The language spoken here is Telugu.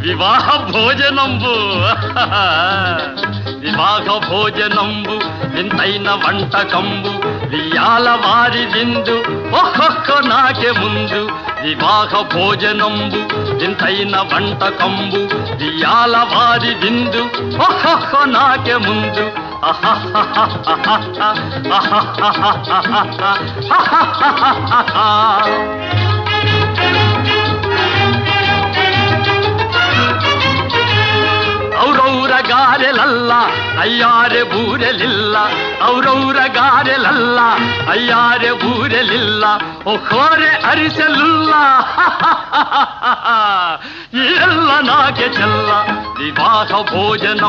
వివాహ భోజనంబు వివాహ భోజనంబు వింతైన వంటకంబు వియాల వారి విందు ఒక్కొక్క నాకే ముందు వివాహ భోజనంబు వింతైన వంటకంబు వియాల వారి విందు ఒక్కొక్క నాకే ముందు ಔರೌರ ಗಾರೆಲಲ್ಲ ಅಯ್ಯಾರೆ ಬೂರೆಲಿಲ್ಲ ಔರೌರ ಗಾರೆಲಲ್ಲ ಅಯ್ಯಾರೆ ಬೂರೆಲಿಲ್ಲ ಒಖೋರೆ ಅರಿಸಲಿಲ್ಲ ಎಲ್ಲ ನಾಗೆ ಚೆಲ್ಲ ವಿವಾಹ ಭೋಜನ